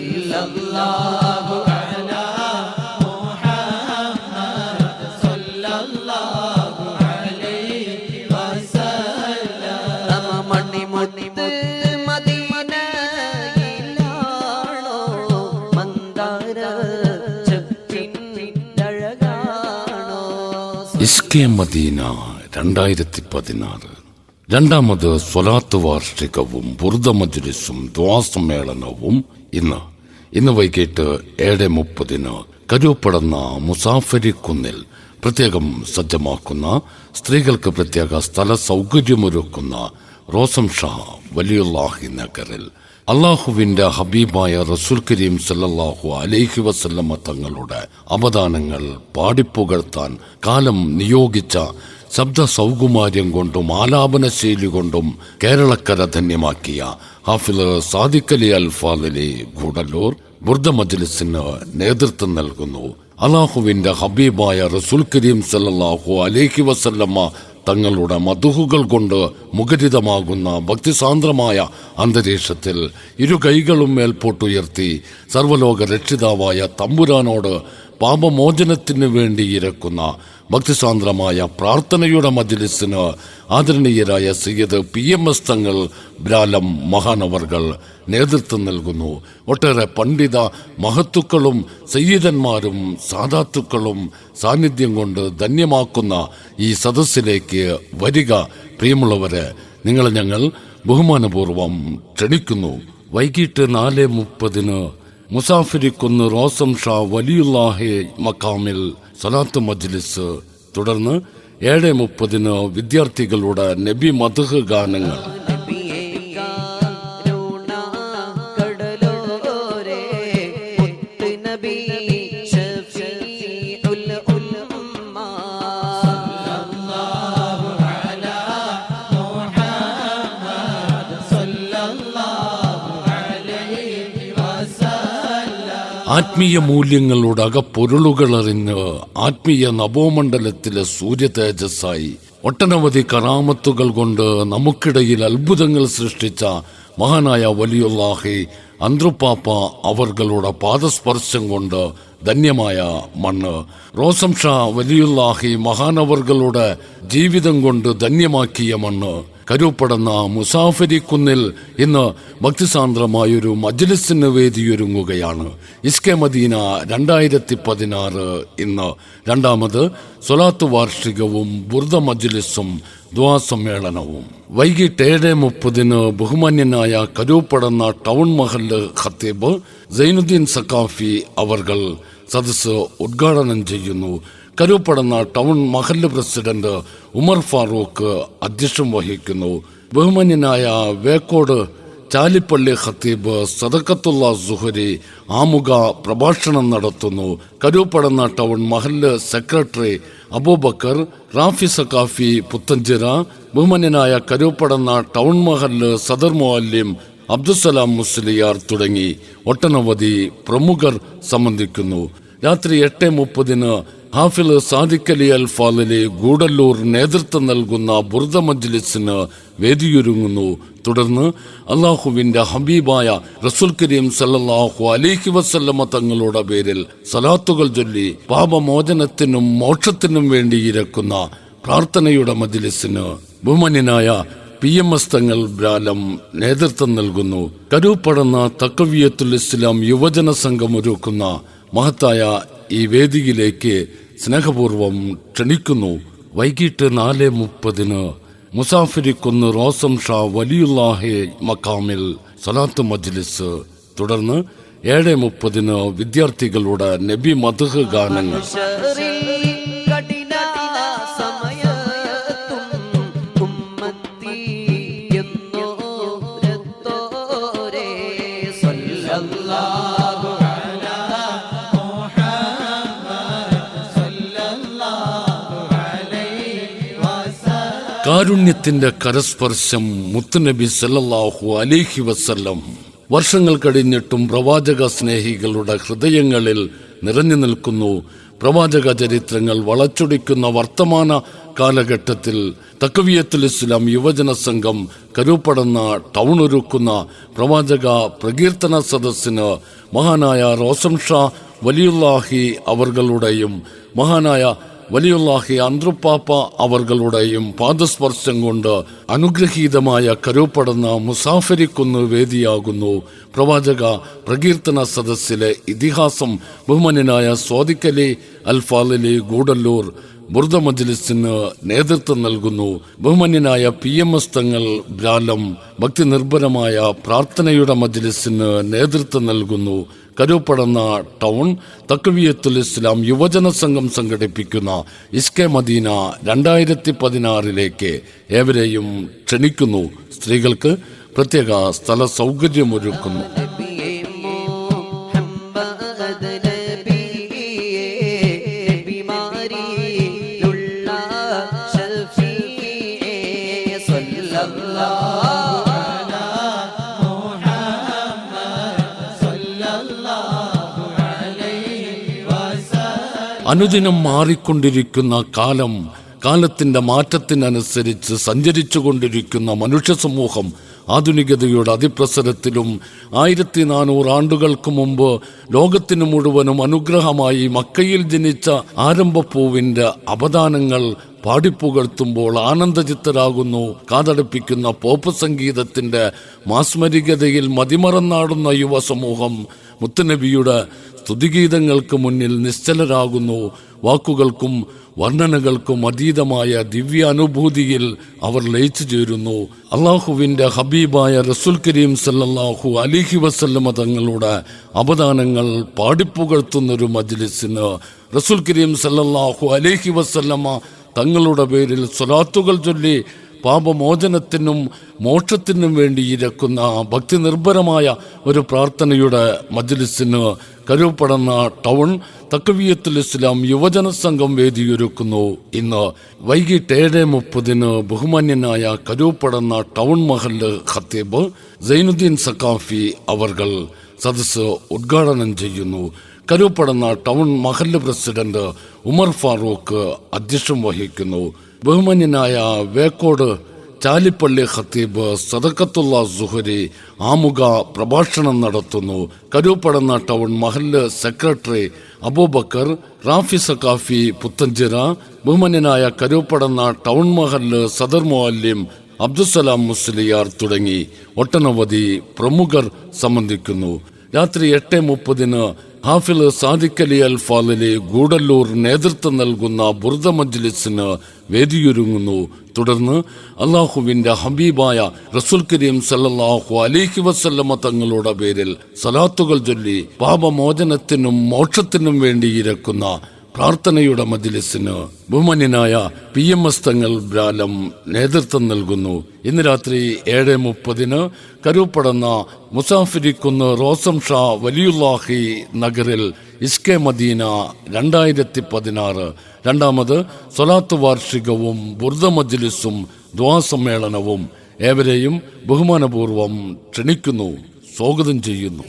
സല്ലല്ലാഹു അലാ മുഹമ്മദ് സല്ലല്ലാഹു അലൈഹി വസല്ലം. മണിമുത്ത് മദീനയിലാണോ മന്ദാര ചെപ്പിൻ്റഴകാണോ. ഇസ്കെ മദീന 2016 രണ്ടാമത് സ്വലാത്ത് വാർഷികവും ബുർദ മജ്ലിസും ദുആ സമ്മേളനവും ഇന്ന് വൈകിട്ട് 7:30 കരൂപ്പടന്ന മുസാഫരിക്കുന്നിൽ പ്രത്യേകം സജ്ജമാക്കുന്ന സ്ത്രീകൾക്ക് പ്രത്യേക സ്ഥല സൗകര്യമൊരുക്കുന്ന റോസം ഷാ വലിയുല്ലാഹി നഗറിൽ അള്ളാഹുവിന്റെ ഹബീബായ റസൂൽ കരീം സല്ലല്ലാഹു അലൈഹി വസല്ലമ തങ്ങളുടെ അവദാനങ്ങൾ പാടിപ്പുകഴ്ത്താൻ കാലം നിയോഗിച്ച ശബ്ദ സൗകുമാര്യം കൊണ്ടും ആലാപന ശൈലി കൊണ്ടും കേരളക്കര ധന്യമാക്കിയ ഹാഫിള് സാദിഖ് അലി അൽ ഫാദിലി ഗൂഡല്ലൂർ ബുർദ മജ്ലിസിന് നേതൃത്വം നൽകുന്നു. അള്ളാഹുവിന്റെ ഹബീബായ റസൂൽ കരീം സല്ലല്ലാഹു അലൈഹി വസല്ലമ തങ്ങളുടെ മധുഹുകൾ കൊണ്ട് മുഖരിതമാകുന്ന ഭക്തിസാന്ദ്രമായ അന്തരീക്ഷത്തിൽ ഇരു കൈകളും മേൽപോട്ടുയർത്തി സർവലോക രക്ഷിതാവായ തമ്പുരാനോട് പാപമോചനത്തിന് വേണ്ടി ഇരക്കുന്ന ഭക്തിസാന്ദ്രമായ പ്രാർത്ഥനയുടെ മജ്ലിസിന് ആദരണീയരായ സയ്യിദ് PMS തങ്ങൾ ബ്രാലം മഹാനവർകൾ നേതൃത്വം നൽകുന്നു. ഒട്ടേറെ പണ്ഡിത മഹത്തുക്കളും സയ്യിദന്മാരും സാദാത്തുക്കളും സാന്നിധ്യം കൊണ്ട് ധന്യമാക്കുന്ന ഈ സദസ്സിലേക്ക് വരിക. പ്രിയമുള്ളവരെ, നിങ്ങളെ ഞങ്ങൾ ബഹുമാനപൂർവം ക്ഷണിക്കുന്നു. വൈകിട്ട് 4:30 മുസാഫിരിക്കുന്ന് റോസം ഷാ വലിയുല്ലാഹി മക്കാമിൽ സലാത്ത് മജ്ലിസ്. തുടർന്ന് 7:30 വിദ്യാർത്ഥികളുടെ നബി മദ്ഹ് ഗാനങ്ങൾ. ആത്മീയ മൂല്യങ്ങളുടെ അകപ്പൊരുളുകളറിഞ്ഞ് ആത്മീയ നവോമണ്ഡലത്തിലെ സൂര്യ തേജസ്സായി ഒട്ടനവധി കറാമത്തുകൾ കൊണ്ട് നമുക്കിടയിൽ അത്ഭുതങ്ങൾ സൃഷ്ടിച്ച മഹാനായ വലിയുല്ലാഹി അന്ത്രുപ്പാപ്പ അവർകളുടെ പാദസ്പർശം കൊണ്ട് ധന്യമായ മണ്ണ്. റോസം ഷാ വലിയുല്ലാഹി മഹാനവർകളുടെ ജീവിതം കൊണ്ട് ധന്യമാക്കിയ മണ്ണ്. കരൂപ്പടന്ന മുസാഫരിക്കുന്നിൽ ഇന്ന് ഭക്തിസാന്ദ്രമായൊരു മജ്ലിസിന് വേദിയൊരുങ്ങുകയാണ്. ഇസ്കെ മദീന 2016 ഇന്ന് രണ്ടാമത് സ്വലാത്ത് വാർഷികവും ബുർദ മജ്ലിസും ദുആ സമ്മേളനവും. വൈകിട്ട് 7:30 ബഹുമാന്യനായ കരൂപ്പടന്ന ടൗൺ മഹല്ല് ഖത്തീബ് സൈനുദ്ദീൻ സഖാഫി അവർകൾ സദസ്സ് ഉദ്ഘാടനം ചെയ്യുന്നു. കരൂപ്പടന്ന ടൗൺ മഹല്ല് പ്രസിഡന്റ് ഉമർ ഫാറൂഖ് അധ്യക്ഷം വഹിക്കുന്നു. ബഹുമാന്യനായ വേക്കോട് ചാലിപ്പള്ളി ഖത്തീബ് സദഖത്തുള്ള സുഹരി ആമുഖ പ്രഭാഷണം നടത്തുന്നു. കരൂപ്പടന്ന ടൗൺ മഹല്ല് സെക്രട്ടറി അബൂബക്കർ റാഫി സഖാഫി പുത്തഞ്ചിറ, ബഹുമാന്യനായ കരൂപ്പടന്ന ടൗൺ മഹല്ല് സദർ മുഅല്ലിം അബ്ദുസലാം മുസ്ലിയാർ തുടങ്ങി ഒട്ടനവധി പ്രമുഖർ സംബന്ധിക്കുന്നു. രാത്രി 8:30 ഹാഫിള് സാദിഖ് അലി അൽ ഫാദിലി ഗൂഡല്ലൂർ നേതൃത്വം നൽകുന്ന ബുർദ മജ്ലിസിന് വേദിയൊരുങ്ങുന്നു. തുടർന്ന് അള്ളാഹുവിന്റെ ഹബീബായ റസൂൽ കരീം സല്ലല്ലാഹു അലൈഹി വസല്ലമ തങ്ങളുടെ പേരിൽ സലാത്തുകൾ ചൊല്ലി പാപമോചനത്തിനും മോക്ഷത്തിനും വേണ്ടി ഇരക്കുന്ന പ്രാർത്ഥനയുടെ മജ്ലിസിന് ബഹുമാന്യനായ PMS തങ്ങൾ ബ്രാലം നേതൃത്വം നൽകുന്നു. കരൂപ്പടന്ന തഖവിയത്തുൽ ഇസ്ലാം യുവജന സംഘം ഒരുക്കുന്ന മഹത്തായ ഈ വേദിയിലേക്ക് സ്നേഹപൂർവം ക്ഷണിക്കുന്നു. വൈകിട്ട് 4:30 മുസാഫിരിക്കുന്ന് റോസം ഷാ വലിയുല്ലാഹി മക്കാമിൽ സലാത്ത് മജ്ലിസ്. തുടർന്ന് 7:30 വിദ്യാർത്ഥികളുടെ നബി മദ്ഹ് ഗാനങ്ങൾ. കാരുണ്യത്തിന്റെ കരസ്പർശം മുത്തുനബി സല്ലല്ലാഹു അലൈഹി വസല്ലം. വർഷങ്ങൾ കഴിഞ്ഞിട്ടും പ്രവാചക സ്നേഹികളുടെ ഹൃദയങ്ങളിൽ നിറഞ്ഞു നിൽക്കുന്നു. പ്രവാചക ചരിത്രങ്ങൾ വളച്ചൊടിക്കുന്ന വർത്തമാന കാലഘട്ടത്തിൽ തഖ്വിയത്തുൽ ഇസ്ലാം യുവജന സംഘം കരുപ്പടന്ന ടൗൺ ഒരുക്കുന്ന പ്രവാചക പ്രകീർത്തന സദസ്സിന് മഹാനായ റോസം ഷാ വലിയുല്ലാഹി അവർകളുടെയും മഹാനായ വലിയുല്ലാഹി അന്ത്രുപ്പാപ്പ അവർകളുടെയും പാദസ്പർശം കൊണ്ട് അനുഗ്രഹീതമായ കരുപ്പടന്ന മുസാഫരിക്കുന്ന് വേദിയാകുന്നു പ്രവാചക പ്രകീർത്തന സദസ്സിലെ ഇതിഹാസം. ബഹുമാന്യനായ സ്വാദിഖലി അൽ ഫാളിലി ഗൂഡല്ലൂർ ബുർദ മജ്ലിസിന് നേതൃത്വം നൽകുന്നു. ബഹുമാന്യനായ PMS തങ്ങൾ ബ്രാലം ഭക്തി നിർഭരമായ പ്രാർത്ഥനയുടെ മജ്ലിസിന് നേതൃത്വം നൽകുന്നു. കരുപ്പടന്ന ടൗൺ തഖ്വിയത്തുൽ ഇസ്ലാം യുവജന സംഘം സംഘടിപ്പിക്കുന്ന ഇസ്കെ മദീന 2016 ഏവരെയും ക്ഷണിക്കുന്നു. സ്ത്രീകൾക്ക് പ്രത്യേക സ്ഥല സൗകര്യമൊരുക്കുന്നു. അനുദിനം മാറിക്കൊണ്ടിരിക്കുന്ന കാലത്തിന്റെ മാറ്റത്തിനനുസരിച്ച് സഞ്ചരിച്ചു കൊണ്ടിരിക്കുന്ന മനുഷ്യ സമൂഹം ആധുനികതയുടെ അതിപ്രസരത്തിലും 1400 ആണ്ടുകൾക്ക് മുമ്പ് ലോകത്തിനു മുഴുവനും അനുഗ്രഹമായി മക്കയിൽ ജനിച്ച ആരംഭപ്പൂവിന്റെ അവദാനങ്ങൾ പാടിപ്പുകഴ്ത്തുമ്പോൾ ആനന്ദചിത്തരാകുന്നു. കാതടപ്പിക്കുന്ന പോപ്പ് സംഗീതത്തിന്റെ മാസ്മരികതയിൽ മതിമറന്നാടുന്ന യുവസമൂഹം മുത്തുനബിയുടെ സ്തുതിഗീതങ്ങൾക്ക് മുന്നിൽ നിശ്ചലരാകുന്നു. വാക്കുകൾക്കും വർണ്ണനകൾക്കും അതീതമായ ദിവ്യ അനുഭൂതിയിൽ അവർ ലയിച്ചു ചേരുന്നു. അള്ളാഹുവിന്റെ ഹബീബായ റസൂൽ കരീം സല്ലല്ലാഹു അലൈഹി വസല്ലമ തങ്ങളുടെ അവദാനങ്ങൾ പാടിപ്പുകഴ്ത്തുന്നൊരു മജ്ലിസിന് റസൂൽ കരീം സല്ലല്ലാഹു അലൈഹി വസല്ലമ തങ്ങളുടെ പേരിൽ സ്വലാത്തുകൾ ചൊല്ലി പാപമോചനത്തിനും മോക്ഷത്തിനും വേണ്ടി ഇരക്കുന്ന ഭക്തി നിർഭരമായ ഒരു പ്രാർത്ഥനയുടെ മജ്ലിസിന് കരുപ്പടന്ന ടൗൺ തഖ്വിയത്തുൽ ഇസ്ലാം യുവജന സംഘം വേദിയൊരുക്കുന്നു. ഇന്ന് വൈകിട്ട് 7:30 ബഹുമാന്യനായ കരുപ്പടന്ന ടൗൺ മഹല്ല് ഖത്തീബ് സൈനുദ്ദീൻ സഖാഫി അവർകൾ സദസ്സ് ഉദ്ഘാടനം ചെയ്യുന്നു. കരുപ്പടന്ന ടൗൺ മഹല്ല് പ്രസിഡന്റ് ഉമർ ഫാറൂഖ് അധ്യക്ഷം വഹിക്കുന്നു. ബഹുമാന്യനായ വേക്കോട് ചാലിപ്പള്ളി ഖത്തീബ് സദഖത്തുള്ള സുഹരി ആമുഖ പ്രഭാഷണം നടത്തുന്നു. കരുപ്പടന്ന ടൗൺ മഹല്ല് സെക്രട്ടറി അബൂബക്കർ റാഫി സഖാഫി പുത്തഞ്ചിറ, ബഹുമാന്യനായ കരുപ്പടന്ന ടൗൺ മഹല്ല് സദർ മുഅല്ലിം അബ്ദുസലാം മുസ്ലിയാർ തുടങ്ങി ഒട്ടനവധി പ്രമുഖർ സംബന്ധിക്കുന്നു. രാത്രി 8:30 ഹാഫിള് സാദിഖലി അൽ ഫാളിലി ഗൂഡല്ലൂർ നേതൃത്വം നൽകുന്ന ബുർദ മജ്ലിസിന് വേദിയൊരുങ്ങുന്നു. തുടർന്ന് അള്ളാഹുവിന്റെ ഹബീബായ റസൂൽ കരീം സല്ലല്ലാഹു അലൈഹി വസല്ലമ തങ്ങളുടെ പേരിൽ സലാത്തുകൾ ചൊല്ലി പാപമോചനത്തിനും മോക്ഷത്തിനും വേണ്ടി ഇരക്കുന്ന പ്രാർത്ഥനയുടെ മജ്ലിസിന് ബഹുമാന്യനായ PMS തങ്ങൾ ബ്രാലം നേതൃത്വം നൽകുന്നു. ഇന്ന് രാത്രി 7:30 കരുപ്പടന്ന മുസാഫിരിക്കുന്ന് റോസം ഷാ വലിയുല്ലാഹി നഗറിൽ ഇസ്കെ മദീന 2016 രണ്ടാമത് സ്വലാത്ത് വാർഷികവും ബുർദ മജ്ലിസും ദുആ സമ്മേളനവും ഏവരെയും ബഹുമാനപൂർവ്വം ക്ഷണിക്കുന്നു, സ്വാഗതം ചെയ്യുന്നു.